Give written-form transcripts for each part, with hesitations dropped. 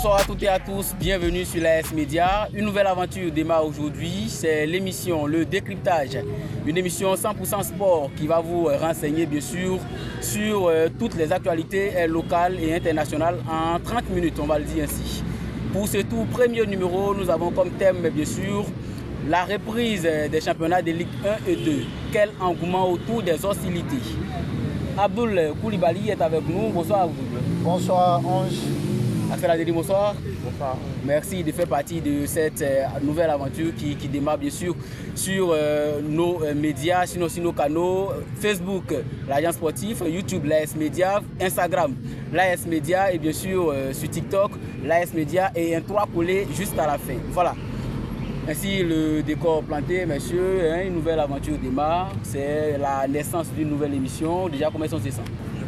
Bonsoir à toutes et à tous, bienvenue sur l'AS Média. Une nouvelle aventure démarre aujourd'hui, c'est l'émission Le Décryptage. Une émission 100% sport qui va vous renseigner bien sûr sur toutes les actualités locales et internationales en 30 minutes, on va le dire ainsi. Pour ce tout premier numéro, nous avons comme thème bien sûr la reprise des championnats de Ligue 1 et 2. Quel engouement autour des hostilités. Abdoul Koulibaly est avec nous. Bonsoir Abdoul. Bonsoir Ange. Axel Adeli, bonsoir. Bonsoir. Merci de faire partie de cette nouvelle aventure qui démarre bien sûr sur nos médias, sur nos canaux, Facebook, l'Alliance Sportive, YouTube, l'AS Média, Instagram, l'AS Média et bien sûr sur TikTok, l'AS Média et un 3 collé juste à la fin. Voilà. Ainsi le décor planté, messieurs, une nouvelle aventure démarre. C'est la naissance d'une nouvelle émission. Déjà, comment est-ce qu'on se sent?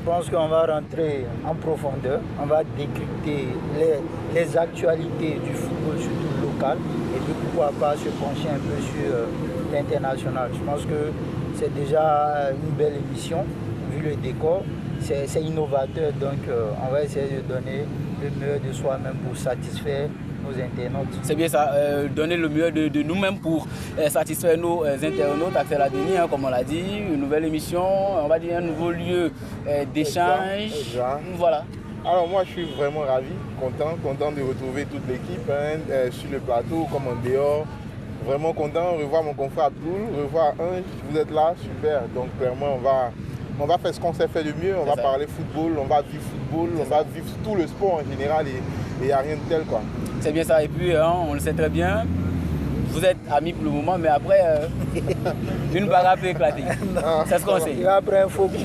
Je pense qu'on va rentrer en profondeur, on va décrypter les actualités du football, surtout local, et puis pourquoi pas se pencher un peu sur l'international. Je pense que c'est déjà une belle émission, vu le décor, c'est innovateur, donc on va essayer de donner le meilleur de soi-même pour satisfaire nos internautes. C'est bien ça, donner le meilleur de nous-mêmes pour satisfaire nos internautes. Axel Adeni, comme on l'a dit, une nouvelle émission, on va dire un nouveau lieu d'échange. Voilà. Alors moi je suis vraiment ravi, content de retrouver toute l'équipe sur le plateau comme en dehors. Vraiment content de revoir mon confrère Abdoul, revoir Ange, vous êtes là, super. Donc clairement on va faire ce qu'on sait faire de mieux, on va parler football, on va vivre football, on va vivre tout le sport en général et il n'y a rien de tel quoi. C'est bien ça, et puis on le sait très bien, vous êtes amis pour le moment, mais après, une bagarre peut éclater. C'est ce qu'on sait. Après un faux point.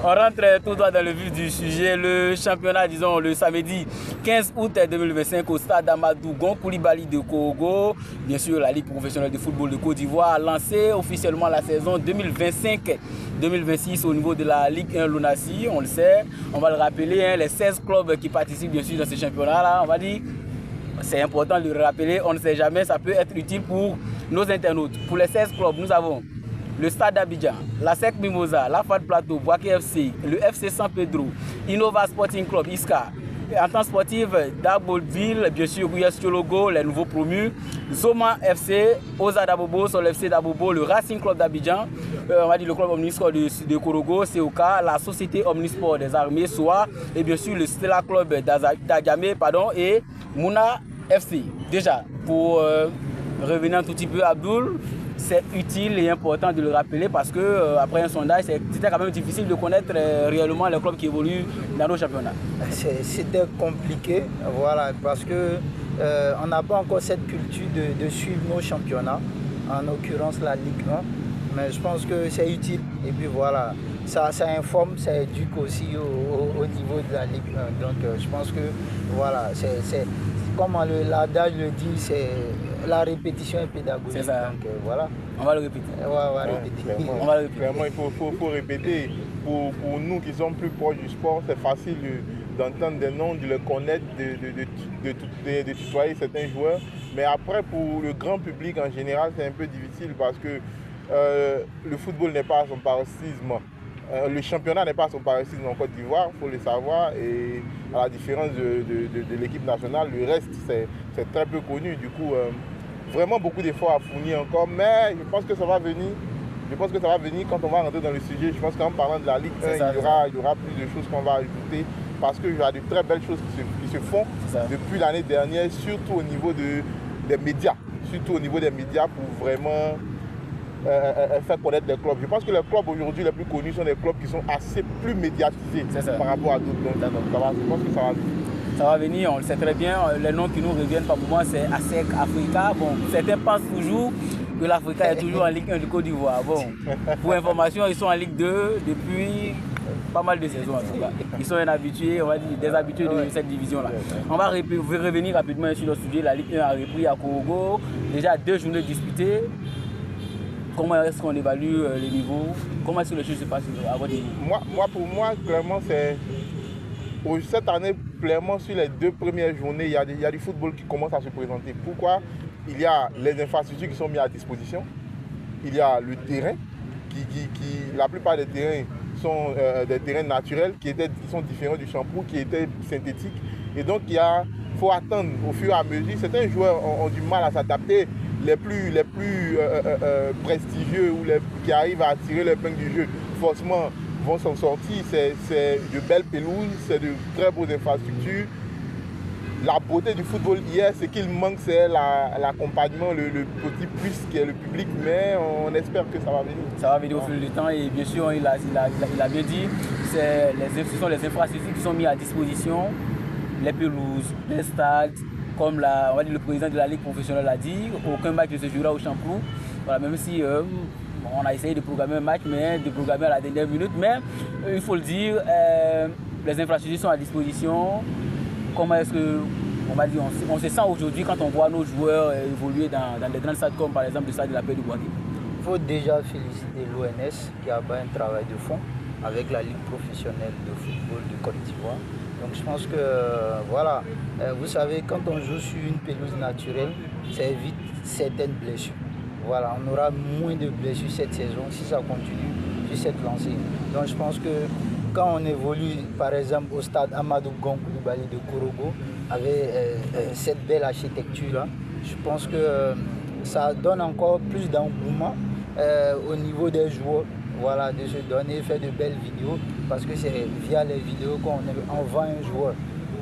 On rentre tout droit dans le vif du sujet. Le championnat, disons, le samedi 15 août 2025 au stade Amadou Gon Koulibaly de Korogo. Bien sûr, la Ligue professionnelle de football de Côte d'Ivoire a lancé officiellement la saison 2025-2026 au niveau de la Ligue 1 Lonassi. On le sait, on va le rappeler, les 16 clubs qui participent bien sûr dans ce championnat-là, on va dire. C'est important de le rappeler, on ne sait jamais, ça peut être utile pour nos internautes. Pour les 16 clubs, nous avons le Stade d'Abidjan, la SEC Mimosa, la FAD Plateau, Boaké FC, le FC San Pedro, Innova Sporting Club, ISCA, Entente Sportive d'Abolville, bien sûr, Guyas Chologo, les nouveaux promus, Zoma FC, Oza d'Abobo, Sol FC d'Abobo, le Racing Club d'Abidjan, on va dire le club Omnisport de Korogo, COK, la Société Omnisport des Armées, SOA, et bien sûr le Stella Club d'Adjamé, et Mouna FC. Déjà, pour revenir un tout petit peu, Abdoul, c'est utile et important de le rappeler parce que après un sondage, c'était quand même difficile de connaître réellement les clubs qui évoluent dans nos championnats. C'était compliqué, voilà, parce que on n'a pas encore cette culture de suivre nos championnats, en l'occurrence la Ligue 1, mais je pense que c'est utile et puis voilà, ça informe, ça éduque aussi au niveau de la Ligue 1. Donc je pense que voilà, c'est comme l'adage le dit, c'est la répétition est pédagogique. C'est ça. Donc voilà. On va le répéter. On va le répéter. Clairement, il faut répéter. Pour nous qui sommes plus proches du sport, c'est facile d'entendre des noms, de les connaître, de tutoyer certains joueurs. Mais après, pour le grand public en général, c'est un peu difficile parce que le football n'est pas à son paroxysme. Le championnat n'est pas à son paroxysme en Côte d'Ivoire, il faut le savoir. Et à la différence de l'équipe nationale, le reste, c'est très peu connu. Du coup, vraiment beaucoup d'efforts à fournir encore. Mais je pense que ça va venir. Je pense que ça va venir quand on va rentrer dans le sujet. Je pense qu'en parlant de la Ligue 1, il y aura plus de choses qu'on va ajouter. Parce qu'il y a de très belles choses qui se font depuis l'année dernière, surtout au niveau des médias. Surtout au niveau des médias pour vraiment faire connaître les clubs. Je pense que les clubs aujourd'hui les plus connus sont des clubs qui sont assez plus médiatisés par rapport à d'autres. Donc je pense que ça va venir. Ça va venir, on le sait très bien. Les noms qui nous reviennent par moment, c'est ASEC, Africa. Bon, certains pensent toujours que l'Africa est toujours en Ligue 1 du Côte d'Ivoire. Bon, pour information, ils sont en Ligue 2 depuis pas mal de saisons en tout cas. Ils sont un habitué, on va dire des habitués de cette division-là. On va revenir rapidement sur le sujet. La Ligue 1 a repris à Korogo. Déjà 2 journées disputées. Comment est-ce qu'on évalue les niveaux? Comment est-ce que les choses se passent à votre niveau? Pour moi, clairement, c'est... Cette année, clairement, sur les 2 premières journées, il y a du football qui commence à se présenter. Pourquoi? Il y a les infrastructures qui sont mises à disposition. Il y a le terrain, la plupart des terrains sont des terrains naturels qui sont différents du Champrou, qui étaient synthétiques. Et donc il faut attendre au fur et à mesure. Certains joueurs ont du mal à s'adapter. Les plus prestigieux ou qui arrivent à tirer l'épingle du jeu, forcément vont s'en sortir. C'est de belles pelouses, c'est de très beaux infrastructures. La beauté du football hier, ce qu'il manque, c'est l'accompagnement, le petit plus qui est le public, mais on espère que ça va venir. Ça va venir au fil du temps et bien sûr, il a bien dit, ce sont les infrastructures qui sont mises à disposition, les pelouses, les stades, comme on va dire, le président de la Ligue professionnelle l'a dit, aucun match ne se jouera au Champrou. Voilà, même si on a essayé de programmer un match, mais de programmer à la dernière minute, mais il faut le dire, les infrastructures sont à disposition. Comment est-ce que, on se sent aujourd'hui quand on voit nos joueurs évoluer dans des grands stades comme par exemple le stade de la Paix du Boaké? Il faut déjà féliciter l'ONS qui a fait un travail de fond avec la Ligue professionnelle de football de Côte d'Ivoire. Donc je pense que, voilà, vous savez, quand on joue sur une pelouse naturelle, ça évite certaines blessures. Voilà, on aura moins de blessures cette saison si ça continue sur cette lancée. Donc je pense que quand on évolue, par exemple, au stade Amadou Gon Coulibaly de Korogo, avec cette belle architecture-là, je pense que ça donne encore plus d'engouement au niveau des joueurs, voilà, de se donner, faire de belles vidéos, parce que c'est via les vidéos qu'on vend un joueur.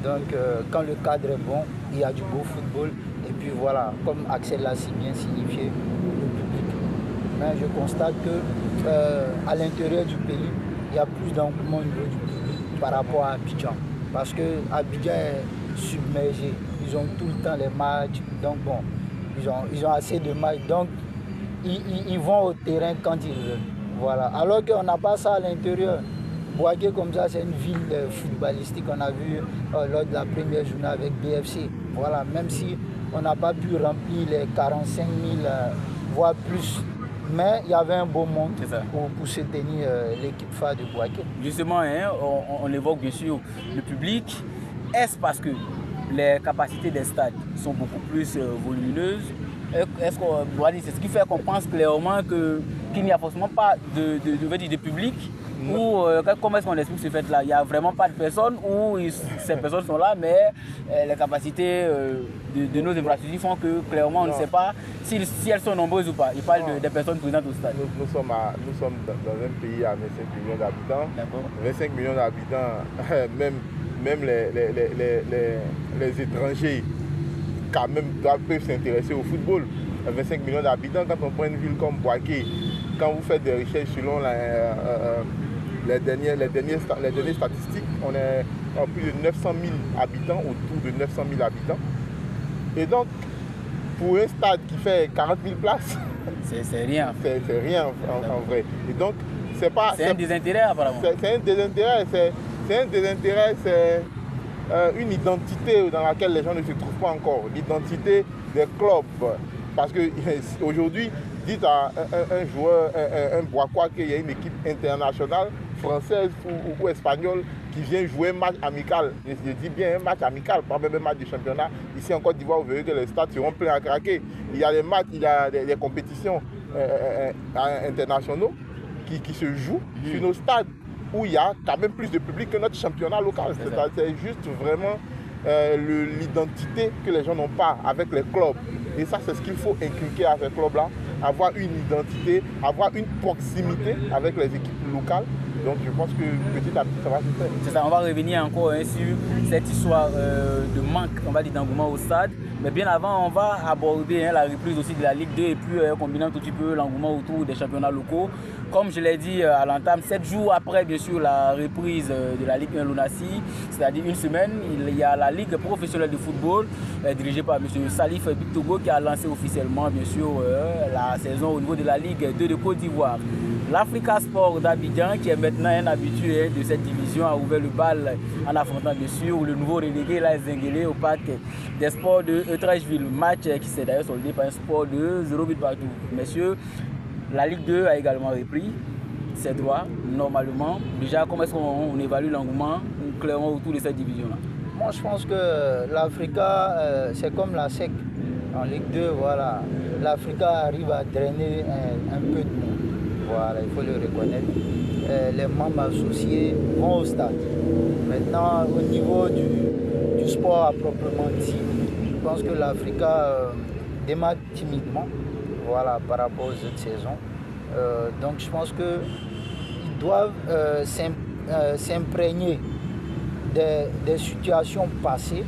Donc, quand le cadre est bon, il y a du beau football, et puis voilà, comme Axel l'a si bien signifié, le public. Mais je constate que à l'intérieur du pays, il y a plus d'engouement au niveau du public par rapport à Abidjan. Parce que Abidjan est submergé. Ils ont tout le temps les matchs. Donc bon, ils ont assez de matchs. Donc ils vont au terrain quand ils veulent. Voilà. Alors qu'on n'a pas ça à l'intérieur. Boaké comme ça, c'est une ville footballistique. On a vu lors de la première journée avec BFC. Voilà. Même si on n'a pas pu remplir les 45 000, voire plus. Mais il y avait un beau monde pour soutenir l'équipe phare de Boaké. Justement, hein, on évoque bien sûr le public. Est-ce parce que les capacités des stades sont beaucoup plus volumineuses? Est-ce qu'on doit dire, c'est ce qui fait qu'on pense clairement qu'il n'y a forcément pas de public? Ou comment est-ce qu'on explique ce fait-là? Il n'y a vraiment pas de personnes ou ces personnes sont là, mais les capacités de nos infrastructures font que clairement on ne sait pas si elles sont nombreuses ou pas. Il parle des personnes présentes au stade. Nous sommes dans un pays à 25 millions d'habitants. 25 millions d'habitants, même les étrangers quand même peuvent s'intéresser au football. 25 millions d'habitants, quand on prend une ville comme Boaké, quand vous faites des recherches selon les dernières statistiques, on est à plus de 900 000 habitants, autour de 900 000 habitants. Et donc, pour un stade qui fait 40 000 places, c'est rien. C'est rien en vrai. Et donc, c'est un désintérêt apparemment. C'est un désintérêt, c'est une identité dans laquelle les gens ne se trouvent pas encore. L'identité des clubs. Parce qu'aujourd'hui, dites à un joueur, un Boakois qu'il y a une équipe internationale, française ou espagnole, qui vient jouer un match amical. Je dis bien un match amical, pas même un match de championnat. Ici en Côte d'Ivoire, vous verrez que les stades seront pleins à craquer. Il y a des matchs, il y a des compétitions internationaux qui se jouent sur nos stades, où il y a quand même plus de public que notre championnat local. C'est juste vraiment l'identité que les gens n'ont pas avec les clubs. Et ça, c'est ce qu'il faut inculquer à ces clubs-là, avoir une identité, avoir une proximité avec les équipes locales. Donc je pense que petit à petit, ça va se faire. C'est ça, on va revenir encore sur cette histoire de manque, on va dire, d'engouement au stade. Mais bien avant, on va aborder la reprise aussi de la Ligue 2 et puis combinant tout petit peu l'engouement autour des championnats locaux. Comme je l'ai dit à l'entame, 7 jours après bien sûr la reprise de la Ligue 1 Lunassi, c'est-à-dire une semaine, il y a la Ligue professionnelle de football dirigée par M. Salif Bictogo qui a lancé officiellement bien sûr la saison au niveau de la Ligue 2 de Côte d'Ivoire. L'Africa Sport d'Abidjan, qui est maintenant un habitué de cette division, a ouvert le bal en affrontant bien sûr le nouveau relégué La Zenguélé au parc des sports de Trècheville. Match qui s'est d'ailleurs soldé par un score de 0 but partout. Messieurs, la Ligue 2 a également repris ses droits normalement. Déjà, comment est-ce qu'on évalue l'engouement clairement autour de cette division-là? Moi, je pense que l'Africa, c'est comme la SEC en Ligue 2. Voilà. L'Africa arrive à drainer un peu de monde. Voilà, il faut le reconnaître. Les membres associés vont au stade. Maintenant, au niveau du sport à proprement dit, je pense que l'Africa démarre timidement, voilà, par rapport aux autres saisons. Donc je pense qu'ils doivent s'imprégner des situations passées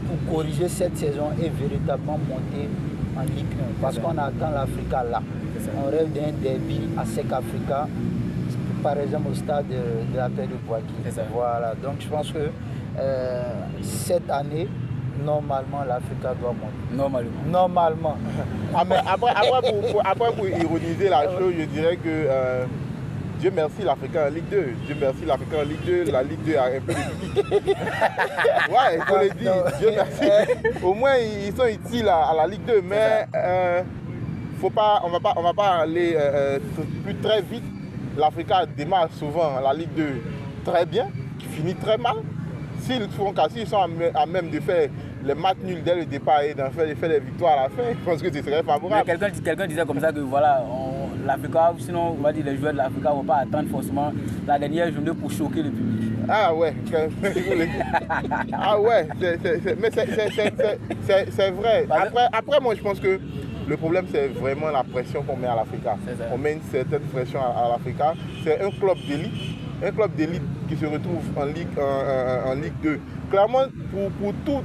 pour corriger cette saison et véritablement monter en Ligue 1. Parce qu'on attend l'Africa là. On rêve d'un derby à Sec Africa, par exemple au stade de la paix de Boaki. Voilà. Donc je pense que cette année, normalement, l'Africa doit monter. Normalement. Mais après, pour ironiser la chose, je dirais que Dieu merci, l'Africa en Ligue 2. Dieu merci, l'Africa en Ligue 2. La Ligue 2 a un peu de public. Ouais, il faut le dire. Dieu merci. Au moins, ils sont utiles à la Ligue 2. Mais on ne va pas aller plus très vite. L'Africa démarre souvent la Ligue 2 très bien, qui finit très mal. S'ils sont à même de faire les matchs nuls dès le départ et d'en faire des victoires à la fin, je pense que ce serait favorable. Mais quelqu'un disait comme ça que voilà, l'Africa, sinon on va dire les joueurs de l'Africa ne vont pas attendre forcément la dernière journée pour choquer le public. Ah ouais, ah ouais, mais c'est vrai. Après, moi je pense que le problème c'est vraiment la pression qu'on met à l'Africa. On met une certaine pression à l'Africa. C'est un club d'élite. Un club d'élite qui se retrouve en Ligue 2. Clairement, pour tout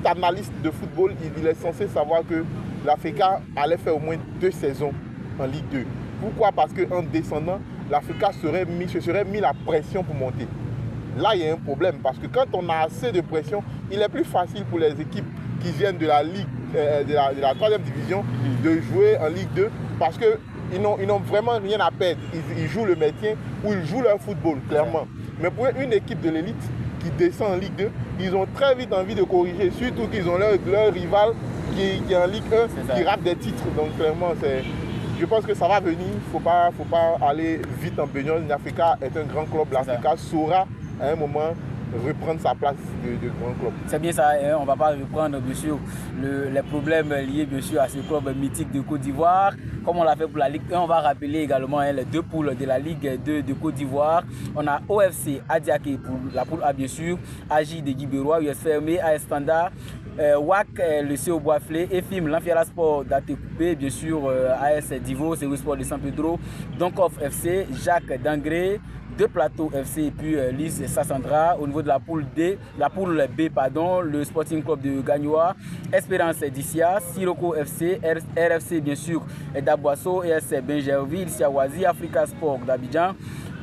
analyste de football, il est censé savoir que l'Africa allait faire au moins 2 saisons en Ligue 2. Pourquoi? Parce qu'en descendant, l'Africa se serait mis la pression pour monter. Là, il y a un problème parce que quand on a assez de pression, il est plus facile pour les équipes qui viennent de la Ligue, de la 3e division de jouer en Ligue 2 parce que ils n'ont vraiment rien à perdre. Ils jouent le maintien ou ils jouent leur football, clairement. Mais pour une équipe de l'élite qui descend en Ligue 2, ils ont très vite envie de corriger, surtout qu'ils ont leur rival qui est en Ligue 1, qui rate des titres. Donc clairement, je pense que ça va venir. Il ne faut pas aller vite en besogne. L'Africa est un grand club. L'Africa saura à un moment reprendre sa place de grand club. C'est bien ça, hein? On ne va pas reprendre bien sûr les problèmes liés bien sûr à ce club mythique de Côte d'Ivoire. Comme on l'a fait pour la Ligue 1, on va rappeler également les 2 poules de la Ligue 2 de Côte d'Ivoire. On a OFC Adiaké pour la poule A bien sûr, AJ de Guibérois, US Fermé, AS Standard, WAC le CO Boisflé, EFIM, l'Anfiala Sport d'Atecoupé, bien sûr AS Divo, c'est le Sport de San Pedro, Donkoff FC, Jacques Dangré, 2 Plateaux FC et puis Lys Sassandra. Au niveau de la poule B, pardon, le Sporting Club de Gagnoa, Espérance d'Issia, Siroko FC, RFC bien sûr d'Aboisseau, ES Benjerville, Siawazi, Africa Sport d'Abidjan,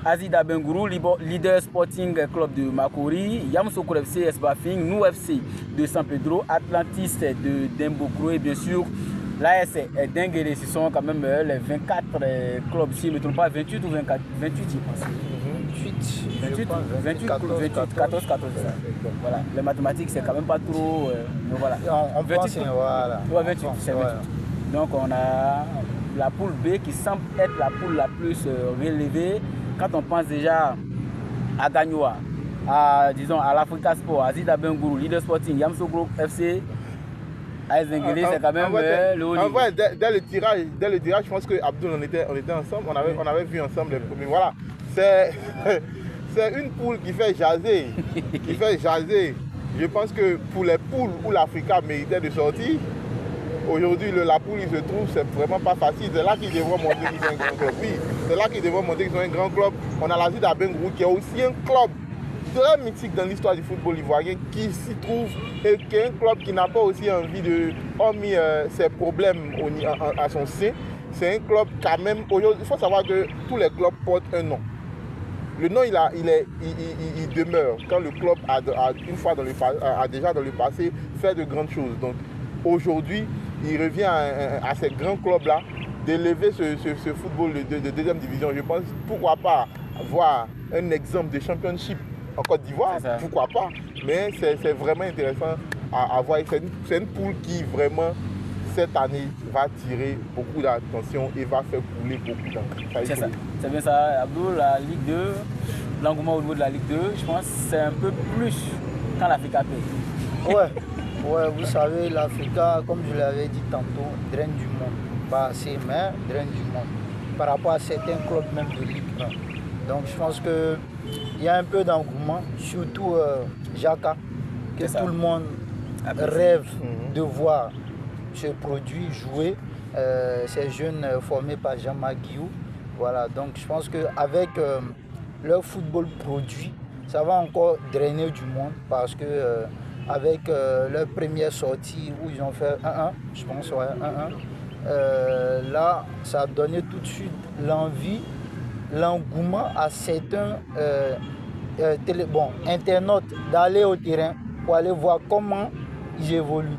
Azida Bengourou, Leader Sporting Club de Makori, Yamoussoukro FC, Esbafing, Nou FC de San Pedro, Atlantis de Dembokro et bien sûr l'AS Denguele. Ce sont quand même les 24 clubs, si je ne me trompe pas, 28 ou 24, 28 je pense. 28, 14. Voilà, les mathématiques c'est quand même pas trop. Voilà. On 28, voilà. Ouais, 28, c'est 28. Donc on a la poule B qui semble être la poule la plus relevée. Quand on pense déjà à Gagnoa, disons à l'Africa Sport, à Zida Bengourou, Leader Sporting, Yamoussoukro FC, AS Denguele, c'est quand même le haut niveau. En vrai, dès le tirage, je pense que Abdoul, on était ensemble, on avait vu ensemble les premiers. Voilà. C'est une poule qui fait jaser. Je pense que pour les poules où l'Africa méritait de sortir, aujourd'hui la poule il se trouve, c'est vraiment pas facile. C'est là qu'ils devront montrer qu'ils sont un grand club. Oui, c'est là qu'ils devront montrer qu'ils sont un grand club. On a la Zida Bengourou qui est aussi un club très mythique dans l'histoire du football ivoirien, qui s'y trouve et qui est un club qui n'a pas aussi envie de, hormis ses problèmes à son sein. C'est un club quand même, aujourd'hui, il faut savoir que tous les clubs portent un nom. Le nom, il demeure quand le club une fois déjà dans le passé fait de grandes choses. Donc aujourd'hui, il revient à ces grands clubs-là d'élever ce football de 2e division. Je pense, pourquoi pas voir un exemple de championship en Côte d'Ivoire, pourquoi pas. Mais c'est vraiment intéressant à voir. C'est une poule qui vraiment, cette année, va tirer beaucoup d'attention et va faire couler beaucoup d'encre. C'est ça. C'est bien ça, Abdou. La Ligue 2, l'engouement au niveau de la Ligue 2, je pense que c'est un peu plus quand l'Africa paye. Ouais, vous savez, l'Africa, comme je l'avais dit tantôt, draine du monde. Pas assez, mais draine du monde. par rapport à certains clubs même de Ligue 1. Donc je pense qu'il y a un peu d'engouement, surtout Jaka, que tout le monde rêve de voir ce produit jouer. Ces jeunes formés par Jean-Marc Guillou. Voilà, donc je pense qu'avec leur football produit, ça va encore drainer du monde parce que avec leur première sortie où ils ont fait 1-1, je pense, ouais, 1-1, là, ça a donné tout de suite l'envie, l'engouement à certains internautes d'aller au terrain pour aller voir comment ils évoluent,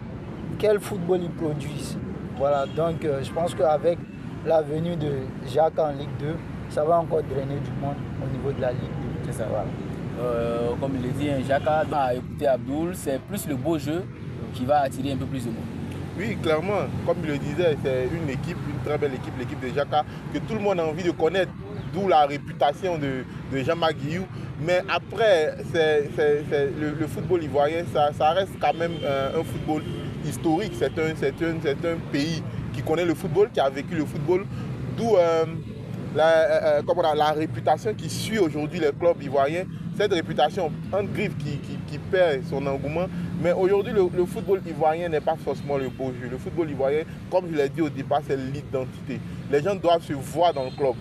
quel football ils produisent. Voilà, donc je pense qu'avec la venue de Jacques en Ligue 2, ça va encore drainer du monde au niveau de la Ligue 2. C'est ça. Voilà. Comme il l'a dit, Jacques a écouté Abdoul, c'est plus le beau jeu qui va attirer un peu plus de monde. Oui, clairement, comme il le disait, c'est une équipe, une très belle équipe, l'équipe de Jacques, que tout le monde a envie de connaître, d'où la réputation de Jean-Marc Guillou. Mais après, le football ivoirien, ça reste quand même un football historique. C'est un pays qui connaît le football, qui a vécu le football, d'où la réputation qui suit aujourd'hui les clubs ivoiriens. Cette réputation, un griffe qui perd son engouement. Mais aujourd'hui, le football ivoirien n'est pas forcément le beau jeu. Le football ivoirien, comme je l'ai dit au départ, c'est l'identité. Les gens doivent se voir dans le club.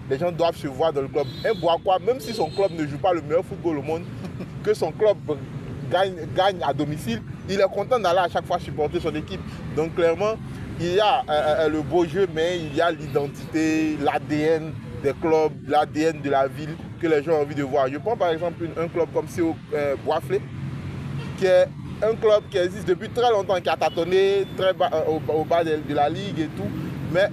Les gens doivent se voir dans le club. Un Boakoua, même si son club ne joue pas le meilleur football au monde, que son club gagne à domicile, il est content d'aller à chaque fois supporter son équipe. Donc clairement, il y a le beau jeu, mais il y a l'identité, l'ADN des clubs, l'ADN de la ville que les gens ont envie de voir. Je prends par exemple un club comme CO Boisflé, qui est un club qui existe depuis très longtemps, qui a tâtonné très bas, au bas de la ligue et tout, mais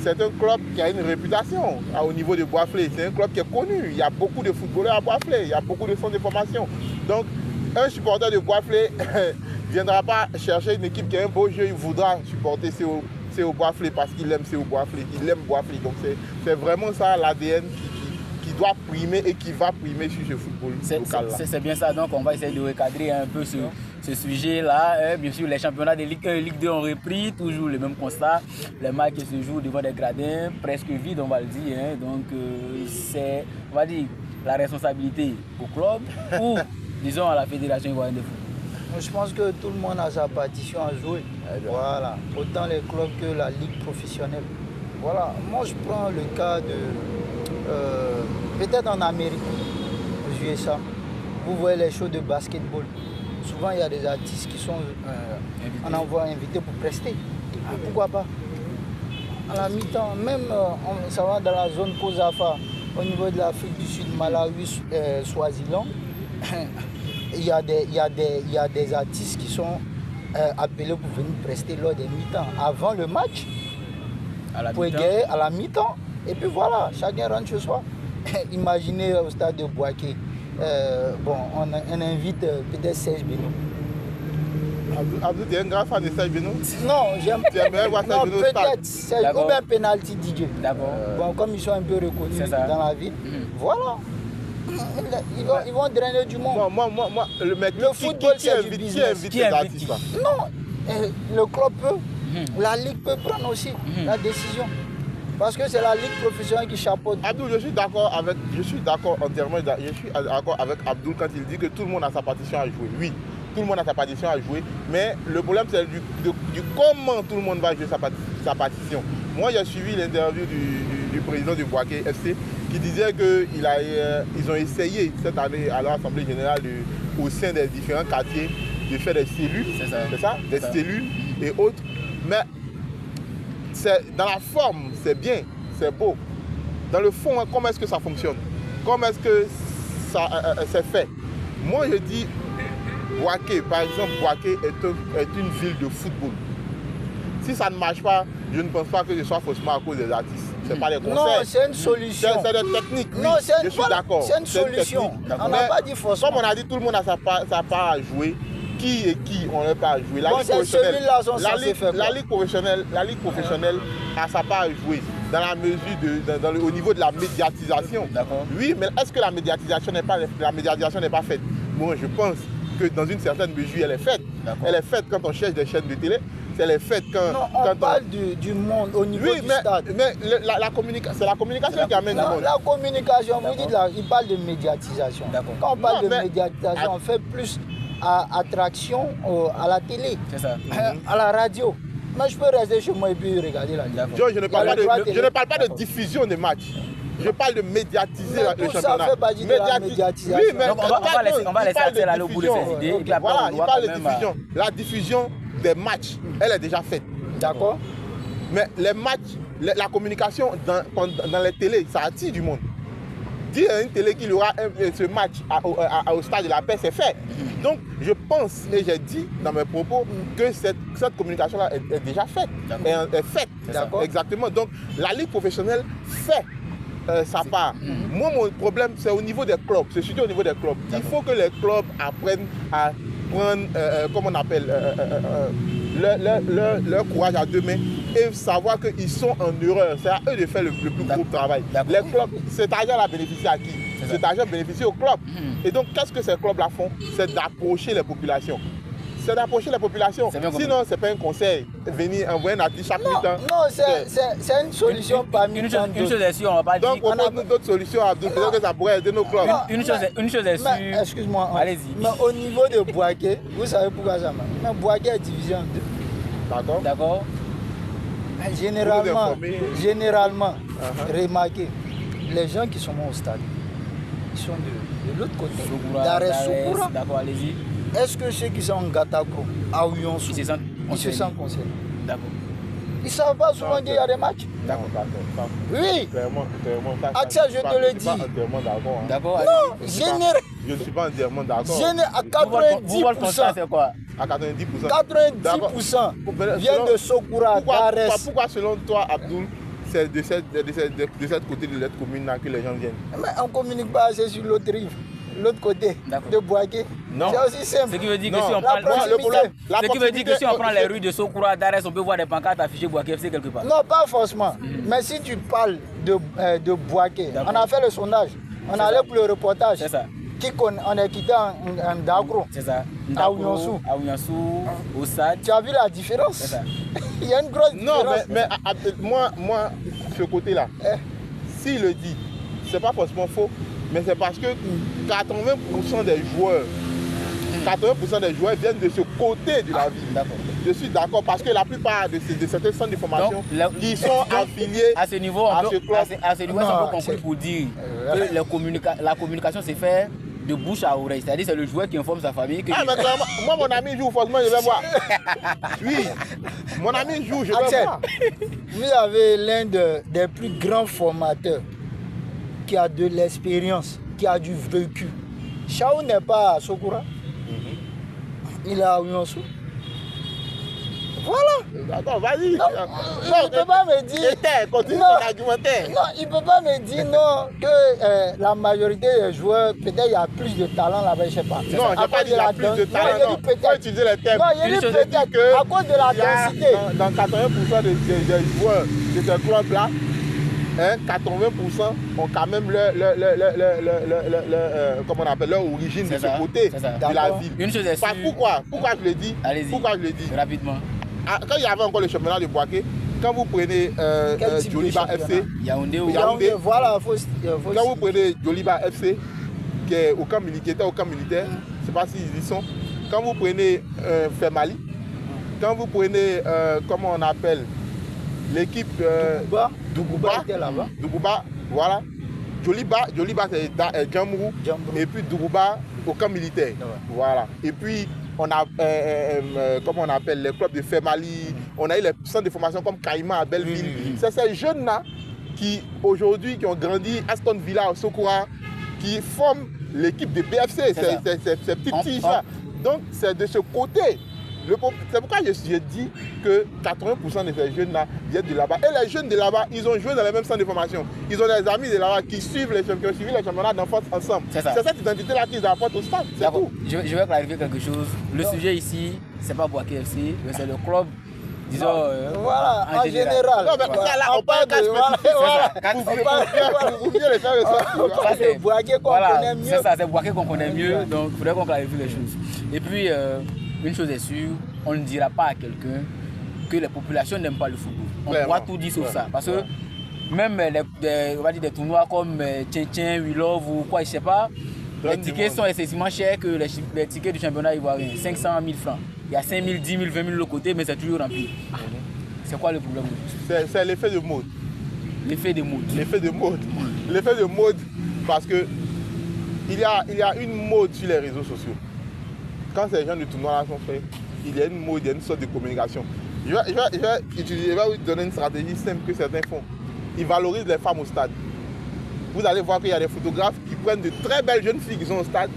c'est un club qui a une réputation au niveau de Boisflé. C'est un club qui est connu. Il y a beaucoup de footballeurs à Boisflé, il y a beaucoup de centres de formation. Donc, un supporter de Boisflé ne viendra pas chercher une équipe qui a un beau jeu, il voudra supporter CO Boisflé parce qu'il aime CO Boisflé, il aime Boisflé. Donc, c'est vraiment ça l'ADN qui doit primer et qui va primer sur ce football local-là. C'est bien ça, donc on va essayer de recadrer un peu ce sujet-là. Bien sûr, les championnats de Ligue 1 et Ligue 2 ont repris, toujours le même constat. Les matchs se jouent devant des gradins presque vides, on va le dire. Donc, c'est, on va dire, la responsabilité au club ou, disons, à la Fédération ivoirienne de foot. Je pense que tout le monde a sa partition à jouer. Voilà. Autant les clubs que la ligue professionnelle. Voilà. Moi, je prends le cas de... peut-être en Amérique, aux USA, vous voyez les shows de basketball. Souvent, il y a des artistes qui sont invités pour prester. Pourquoi pas? À la mi-temps, même ça va dans la zone Kosafa, au niveau de l'Afrique du Sud, Malawi, Swaziland, il y a des artistes qui sont appelés pour venir prester lors des mi-temps. Avant le match, à la mi-temps. Et puis voilà, chacun rentre chez soi. Imaginez au stade de Boaké. On invite peut-être Serge Beno. Abdou, tu es un grand fan de Serge Beno? Non, j'aime peut-être Serge ou bien Penalty DJ. D'accord. Comme ils sont un peu reconnus dans la ville, voilà. Ils vont drainer du monde. Moi, le football, c'est du business. Qui invite les artistes? Non, le club peut, la ligue peut prendre aussi la décision. Parce que c'est la ligue professionnelle qui chapeaute. Abdou, je suis d'accord entièrement, je suis d'accord avec Abdou quand il dit que tout le monde a sa partition à jouer. Oui, tout le monde a sa partition à jouer, mais le problème c'est du comment tout le monde va jouer sa partition. Moi, j'ai suivi l'interview du président du Boaké FC qui disait qu'ils ont essayé cette année à l'Assemblée générale au sein des différents quartiers de faire des cellules, des cellules et autres, mais dans la forme, c'est bien, c'est beau. Dans le fond, comment est-ce que ça fonctionne? Comment est-ce que ça c'est fait? Moi, je dis, Boaké, par exemple, Boaké est une ville de football. Si ça ne marche pas, je ne pense pas que ce soit forcément à cause des artistes. Ce n'est pas les concerts. Non, c'est une solution. C'est des techniques, oui, non, je suis d'accord. C'est une solution. On n'a pas dit forcément. Comme on a dit, tout le monde a sa part à jouer. Qui on n'a pas à jouer? La ligue professionnelle a sa part à jouer dans la mesure au niveau de la médiatisation. Oui, mais est-ce que la médiatisation n'est pas faite? Moi, je pense que dans une certaine mesure, elle est faite. Elle est faite quand on cherche des chaînes de télé. c'est les fêtes. On parle du monde au niveau du stade. Mais c'est la communication qui amène le monde. La communication, vous dites là, il parle de médiatisation. Quand on parle de médiatisation, on fait plus attraction à la télé, à la radio. Moi, je peux rester chez moi et puis regarder la télé. Je ne parle pas de diffusion des matchs. Je parle de médiatiser le championnat. Ça fait partie de la médiatisation. Oui, mais donc on va laisser aller au bout de ses idées. Et puis après, voilà, il parle de diffusion. La diffusion des matchs, elle est déjà faite. D'accord. Mais les matchs, la communication dans les télés, ça attire du monde. Dire à une télé qu'il y aura ce match au stade de la paix, c'est fait. Donc, je pense, et j'ai dit dans mes propos, que cette communication-là est déjà faite. Est faite. Exactement. Donc, la Ligue professionnelle fait sa part. Moi, mon problème, c'est au niveau des clubs. C'est surtout au niveau des clubs. Il faut que les clubs apprennent à prendre, comment on appelle, leur courage à deux mains et savoir qu'ils sont en erreur. C'est à eux de faire le plus gros travail. Les clubs, cet argent-là bénéficie à qui? Cet argent bénéficie aux clubs. Et donc, qu'est-ce que ces clubs-là font? C'est d'approcher les populations. C'est d'approcher la population. Sinon, ce n'est pas un conseil. Venir envoyer un artiste chaque minute. Non, c'est une solution parmi une chose est sûre, on ne va pas dire. Donc, on a d'autres solutions, Abdul. Peut-être que ça pourrait aider nos clubs. Une chose est sûre. Excuse-moi. Allez-y. Mais au niveau de Boaké, vous savez pourquoi ça marche? Mais Boaké est divisé en deux. D'accord. Généralement, remarquez, les gens qui sont au stade, ils sont de l'autre côté. Soukura. D'accord, allez-y. Est-ce que ceux qui sont en Gatakro, à Ouyonsou, ils se sentent concernés? D'accord. Ils ne savent pas souvent qu'il y a des matchs? D'accord. Oui. Clairement. Tiens, je te le dis. D'accord. Non, je ne suis pas entièrement d'accord. À 90%. C'est quoi? À 90%. 90% viennent de Soukura, d'Arès. Pourquoi, selon toi, Abdul, c'est de cette côté de l'autre commune que les gens viennent? Mais on ne communique pas assez sur l'autre rive. L'autre côté de Boaké. C'est aussi simple. Ce qui veut dire que si on prend les rues de Soukura, d'Arès, on peut voir des pancartes affichées Boaké FC quelque part. Non, pas forcément. Mais si tu parles de Boaké, on a fait le sondage, on allait pour le reportage. C'est ça. On est quitté en Dagro. C'est ça. À Ouyonsou, au SAD. Tu as vu la différence? C'est ça. Il y a une grosse différence. Non, mais moi, ce côté-là, s'il le dit, c'est pas forcément faux. Mais c'est parce que 80% des joueurs viennent de ce côté de la ville. Je suis d'accord parce que la plupart de certains centres de formation qui sont affiliés à ce niveau, on peut conclure pour dire que la communication s'est faite de bouche à oreille. C'est-à-dire c'est le joueur qui informe sa famille. Moi, mon ami joue, forcément, je vais voir. Oui, mon ami joue, je vais voir. Vous avez l'un des plus grands formateurs qui a de l'expérience, qui a du vécu. Chao n'est pas à Soukura. Il est à Ouyonsou. Voilà. D'accord, vas-y. Non, il ne peut pas me dire. Continue ton argumentaire. Non, il ne peut pas me dire non que la majorité des joueurs, peut-être il y a plus de talent là-bas, je ne sais pas. Non, je n'ai pas dit qu'il y a plus de talent. Non, il faut utiliser les termes. Non, il dit peut-être à cause de la densité. Dans 80% des joueurs de ce club-là, 80% ont quand même comment on appelle, leur origine de ce côté de la ville. Une chose est sûre. Pourquoi je le dis? Allez-y. Pourquoi je le dis? Rapidement. Quand il y avait encore le championnat de Boaké, quand vous prenez Djoliba FC, Yaoundé, voilà, quand vous prenez Djoliba FC, qui était au camp militaire, je ne sais pas s'ils y sont. Quand vous prenez Femali, quand vous prenez, comment on appelle, l'équipe Dougouba, voilà. Djoliba c'est Djamrou, et puis Dougouba au camp militaire. Voilà. Et puis on a, comment on appelle, les clubs de Femali, on a eu les centres de formation comme Caïma à Belleville. C'est ces jeunes-là qui, aujourd'hui, qui ont grandi à Aston Villa, au Soukura, qui forment l'équipe de BFC, ces petits petits-là. Donc c'est de ce côté. C'est pourquoi je dis que 80% de ces jeunes-là viennent de là-bas. Et les jeunes de là-bas, ils ont joué dans les mêmes centres de formation. Ils ont des amis de là-bas qui suivent les championnats d'enfance ensemble. C'est cette identité-là qu'ils apportent au stade. C'est tout. Je vais clarifier quelque chose. Le sujet ici, c'est pas Boaké FC, mais c'est le club. Disons, voilà, en général. Non, mais là, on parle de vous mieux les faire ça. C'est Boaké qu'on connaît mieux. C'est ça, c'est Boaké qu'on connaît mieux. Donc, il faudrait qu'on clarifie les choses. Et puis, une chose est sûre, on ne dira pas à quelqu'un que les populations n'aiment pas le football. On Clairement. pourra tout dire sur ça. Parce que même on va dire des tournois comme Tchétchèn, We Love ou quoi, je sais pas, les tickets sont excessivement chers que les tickets du championnat ivoirien. 500 000 francs. Il y a 5 000, 10 000, 20 000 de l'autre côté, mais c'est toujours rempli. C'est quoi le problème? C'est l'effet de mode. L'effet de mode. L'effet de mode. L'effet de mode, parce que il y a une mode sur les réseaux sociaux. Quand ces gens du tournoi là sont faits, il y a une mode, il y a une sorte de communication. Je vais vous donner une stratégie simple que certains font. Ils valorisent les femmes au stade. Vous allez voir qu'il y a des photographes qui prennent de très belles jeunes filles qui sont au stade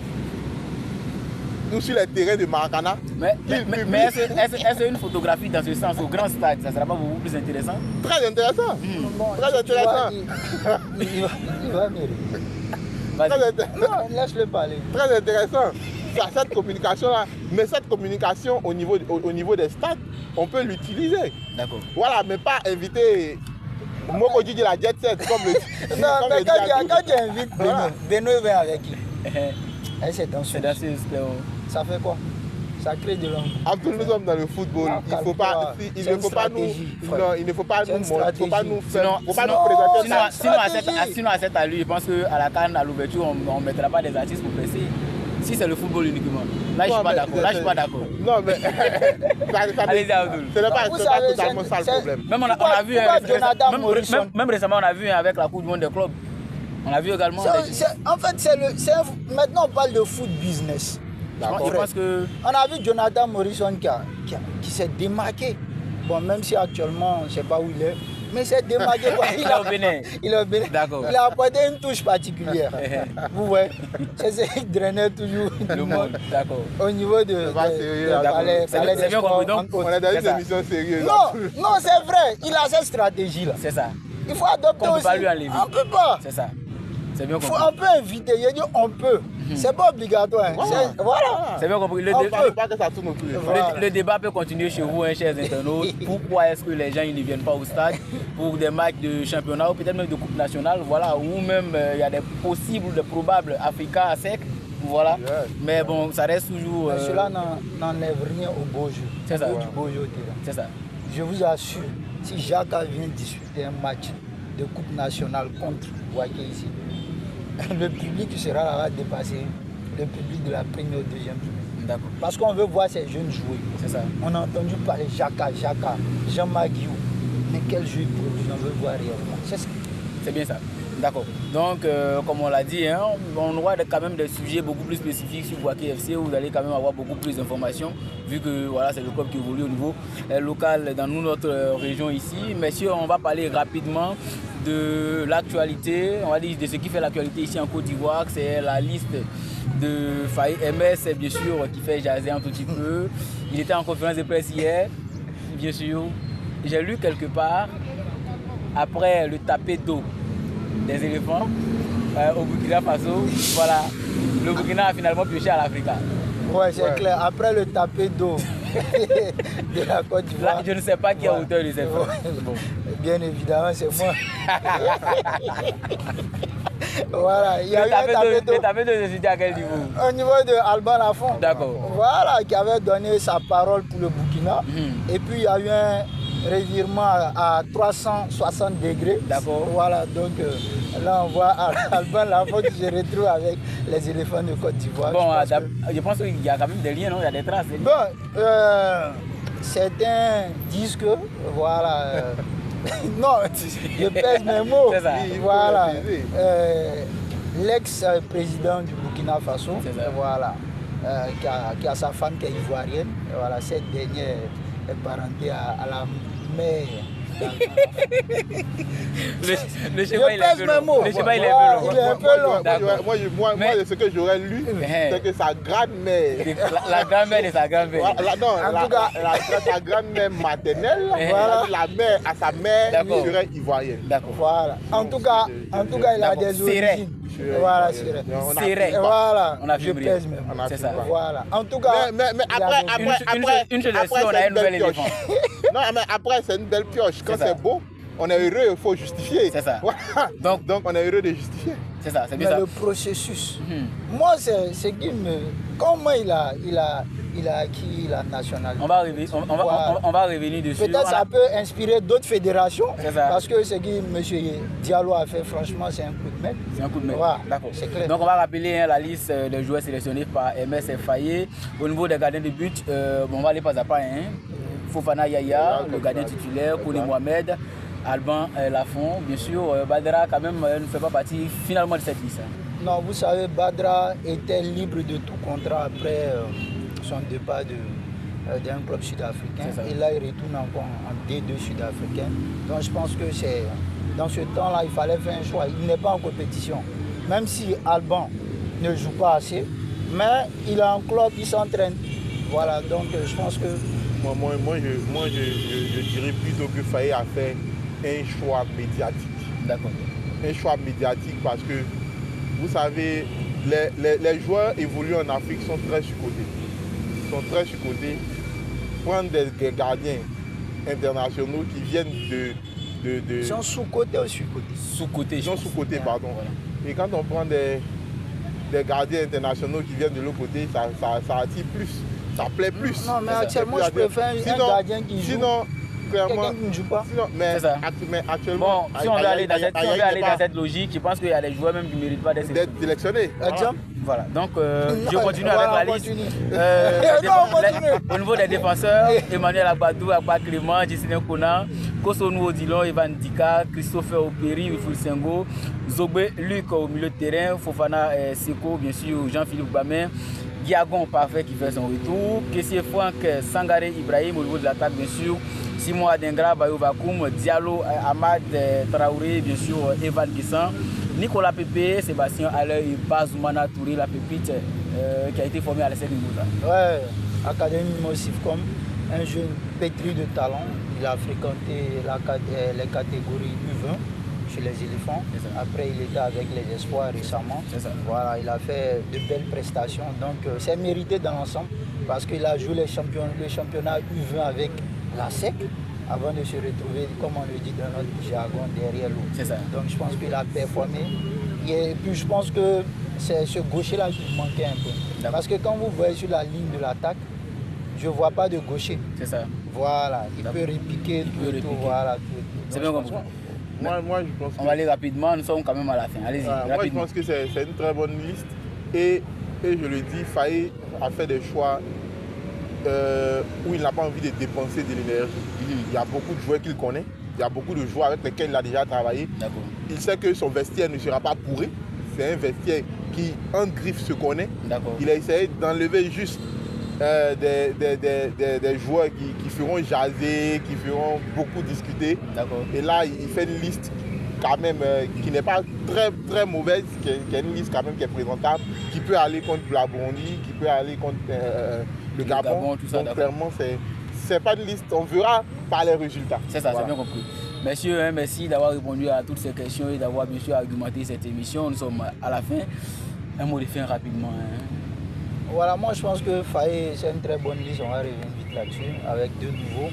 ou sur les terrains de Maracana. Mais est-ce une photographie dans ce sens au grand stade, ça ne sera pas beaucoup plus intéressant? Très intéressant. Très intéressant. Il va mériter. Non, laisse-le parler. Très intéressant. Cette communication-là, mais cette communication au niveau des stades, on peut l'utiliser. D'accord. Voilà, mais pas inviter Moko Djidji la jet set comme le. Non, mais quand tu invites Beno vient avec qui? C'est dans ce ça fait quoi? Ça crée de l'ombre. Entre nous sommes dans le football, il ne faut pas nous présenter. Sinon à cette allure, je pense qu'à la CAN, à l'ouverture, on ne mettra pas des artistes pour presser. Si c'est le football uniquement. Là, je ne suis pas d'accord. Non, mais allez-y, Abdoul. Ce n'est pas totalement ça le problème. Même récemment, on a vu avec la Coupe du Monde des clubs. On a vu également. En fait, maintenant on parle de foot business. Je pense que... On a vu Jonathan Morrison qui s'est démarqué. Bon, même si actuellement, je ne sais pas où il est, mais il s'est démarqué. Il est au Bénin. Il est au Bénin. D'accord. Il a apporté une touche particulière. Vous voyez, c'est ce qui drainait toujours le monde. D'accord. Au niveau de... C'est bien compris. Donc, on est dans une émission sérieuse. Non, c'est vrai. Il a cette stratégie-là. C'est ça. Il faut adopter aussi. On ne peut pas lui enlever. On ne peut pas. C'est ça. C'est bien compris. On peut inviter, il dit on peut. C'est pas obligatoire. Voilà. C'est bien compris. Le débat peut continuer chez vous, chers internautes. Pourquoi est-ce que les gens ne viennent pas au stade pour des matchs de championnat ou peut-être même de coupe nationale, voilà, ou même il y a des possibles, des probables Africa à sec. Voilà. Mais bon, ça reste toujours. Cela n'enlève rien au beau jeu. C'est ça. Du beau jeu. C'est ça. Je vous assure, si Jacques vient disputer un match de coupe nationale contre Waké ici, le public qui sera là va dépasser le public de la première ou deuxième journée. D'accord. Parce qu'on veut voir ces jeunes jouer. C'est ça. On a entendu parler Jaka, Jean-Marc Guillou. Mais quel jeu il produit, on veut voir réellement. C'est bien ça. D'accord. Donc, comme on l'a dit, on aura quand même des sujets beaucoup plus spécifiques sur Waké FC où vous allez quand même avoir beaucoup plus d'informations vu que voilà, c'est le club qui évolue au niveau local dans notre région ici. Messieurs, on va parler rapidement de l'actualité, on va dire de ce qui fait l'actualité ici en Côte d'Ivoire. C'est la liste de Faye MS, bien sûr, qui fait jaser un tout petit peu. Il était en conférence de presse hier, bien sûr. J'ai lu quelque part, après le tapé d'eau des éléphants au Burkina Faso, voilà, le Burkina a finalement pioché à l'Africa. Ouais, c'est clair. Après le tapé d'eau de la Côte d'Ivoire. Je ne sais pas qui est auteur de ces faits. Bon. Bien évidemment, c'est moi. Voilà, il y a eu un tapé d'eau. Le tapé d'eau, je suis à quel niveau? Au niveau de Alban Lafont. D'accord. Voilà, qui avait donné sa parole pour le Burkina. Et puis il y a eu un revirement à 360 degrés. D'accord. Voilà, donc là on voit Alban Lafont qui se retrouve avec les éléphants de Côte d'Ivoire. Bon, je pense qu'il y a quand même des liens, non? Il y a des traces. Bon, certains disent que, voilà, non, je pèse mes mots. C'est ça. Voilà, l'ex-président du Burkina Faso, voilà, qui a sa femme qui est ivoirienne. Voilà, cette dernière est parentée à la mère. Le schéma il est un peu long. Le schéma il est un peu long. Moi, ce que j'aurais lu, c'est que sa grand-mère. La grand-mère de sa grand-mère. Non, en tout cas, sa grand-mère maternelle, la mère à sa mère serait ivoirienne. D'accord. Voilà. En tout cas, il a des origines. Voilà, c'est vrai. Voilà, je pèse même. C'est ça. Voilà. En tout cas, mais après, une chose est sûre, on a une nouvelle éléphant. Non, mais après, c'est une belle pioche. Quand c'est beau, on est heureux, il faut justifier. C'est ça. Voilà. Donc, on est heureux de justifier. C'est ça, c'est bien mais ça. le processus. Moi, c'est ce qui me... Comment il a acquis la nationalité. On va revenir dessus. Peut-être ça peut inspirer d'autres fédérations. C'est ça. Parce que ce que M. Diallo a fait, franchement, c'est un coup de maître. C'est un coup de maître. Voilà, D'accord. c'est clair. Donc on va rappeler la liste de joueurs sélectionnés par MS Faye. Au niveau des gardiens de but, on va aller pas à pas. Fofana Yaya, le gardien titulaire, Kone Mohamed, Alban Lafont, bien sûr. Badra quand même ne fait pas partie finalement de cette liste. Non, vous savez, Badra était libre de tout contrat après son départ d'un club sud-africain. Et là, il retourne encore en D2 sud-africain. Donc je pense que c'est dans ce temps-là, il fallait faire un choix. Il n'est pas en compétition. Même si Alban ne joue pas assez, mais il a un club, il s'entraîne. Voilà, donc je pense que... Moi, je dirais plutôt que Faye a fait un choix médiatique. D'accord. Un choix médiatique parce que, vous savez, les joueurs évoluent en Afrique sont très surcotés. Prendre des gardiens internationaux qui viennent de... Ils sont sous-cotés ou sur-cotés? Sous-cotés. Ils sont sous-cotés, pardon. Voilà. Et quand on prend des gardiens internationaux qui viennent de l'autre côté, ça attire plus, ça plaît plus. Non, mais actuellement, je préfère un gardien qui joue. Sinon, clairement, quelqu'un qui ne joue pas. Sinon, mais actuellement... Bon, si on veut aller dans cette logique, je pense qu'il y a des joueurs même qui ne méritent pas d'être sélectionnés. Exemple. Voilà, donc je continue avec la liste. Au niveau des défenseurs, Emmanuel Agbadou, Agba Clément, Jessine Kona, Kosonou Odilon, Evan Dika, Christopher Operi, Wiful Sengo, Zogbe Luc au milieu de terrain, Fofana Seko, bien sûr, Jean-Philippe Bamin, Diagon Parfait qui fait son retour, Kessier Franck, Sangaré Ibrahim au niveau de l'attaque, bien sûr, Simon Adengra, Bayo Bakoum, Diallo, Ahmad Traoré, bien sûr, Evan Guissan, Nicolas Pépé, Sébastien Haller et Bazoumana Touré, la pépite qui a été formée à l'essai de Moussa. Ouais, Académie Mosifcom, un jeune pétri de talent. Il a fréquenté les catégories U20 chez les éléphants. Après, il était avec les espoirs récemment. Voilà, il a fait de belles prestations. Donc, c'est mérité dans l'ensemble parce qu'il a joué le championnat U20 avec la SEC. Avant de se retrouver, comme on le dit dans notre jargon, derrière l'eau. C'est ça. Donc je pense qu'il a performé. Et puis je pense que c'est ce gaucher-là qui manquait un peu. Parce que quand vous voyez sur la ligne de l'attaque, je ne vois pas de gaucher. C'est ça. Voilà, il peut répiquer tout. Voilà, tout. C'est bien compris. Moi, je pense on va aller rapidement, nous sommes quand même à la fin. Allez-y. Moi, je pense que c'est une très bonne liste. Et je le dis, Faye a fait des choix où il n'a pas envie de dépenser de l'énergie. Il y a beaucoup de joueurs qu'il connaît, il y a beaucoup de joueurs avec lesquels il a déjà travaillé. Il sait que son vestiaire ne sera pas pourri. C'est un vestiaire qui, en griffe, se connaît. Il a essayé d'enlever juste des joueurs qui feront jaser, qui feront beaucoup discuter. Et là, il fait une liste quand même qui n'est pas très, très mauvaise, qui est une liste quand même qui est présentable, qui peut aller contre la Burundi, qui peut aller contre le Gabon. Tout ça, donc clairement, c'est pas une liste, on verra par les résultats. C'est ça, voilà. C'est bien compris. Messieurs, merci d'avoir répondu à toutes ces questions et d'avoir bien sûr argumenté cette émission. Nous sommes à la fin. Un mot de fin rapidement. Voilà, moi je pense que Faye, c'est une très bonne liste, on va revenir vite là-dessus, avec deux nouveaux.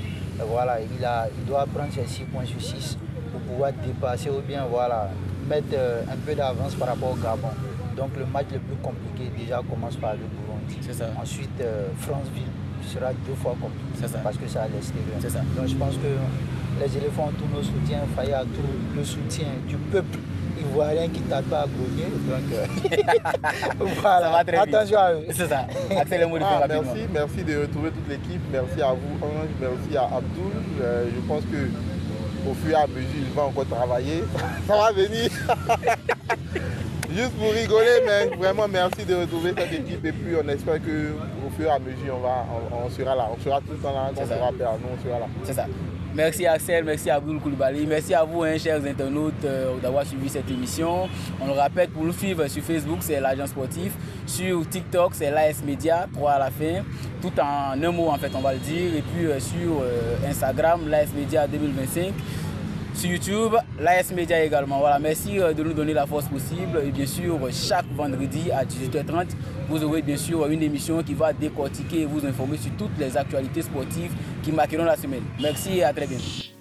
Voilà, il doit prendre ses 6 points sur 6 pour pouvoir dépasser ou bien voilà, mettre un peu d'avance par rapport au Gabon. Donc le match le plus compliqué déjà commence par le Burundi. C'est ça. Ensuite, Franceville sera 2 fois compliqué parce que c'est à l'extérieur. C'est ça. Donc je pense que les éléphants ont tous nos soutiens, Faye a tout le soutien du peuple ivoirien qui ne tarde pas à grogner. Donc voilà, attention à eux. C'est ça. Merci de retrouver toute l'équipe. Merci à vous, Ange. Merci à Abdoul. Je pense qu'au fur et à mesure, il va encore travailler. Ça va venir. Juste pour rigoler, mais vraiment merci de retrouver cette équipe. Et puis on espère qu'au fur et à mesure, on sera là. On sera tout le temps là. On sera père. Nous, on sera là. C'est ça. Merci Axel, merci à Abdoul Koulibaly, merci à vous chers internautes d'avoir suivi cette émission. On le rappelle, pour nous suivre sur Facebook, c'est l'agent sportif, sur TikTok, c'est l'AS Média, 3 à la fin, tout en un mot en fait on va le dire, et puis sur Instagram, l'AS Média 2025, sur YouTube, l'AS Média également. Voilà, merci de nous donner la force possible et bien sûr chaque vendredi à 18h30, vous aurez bien sûr une émission qui va décortiquer et vous informer sur toutes les actualités sportives qui marqueront la semaine. Merci et à très bientôt.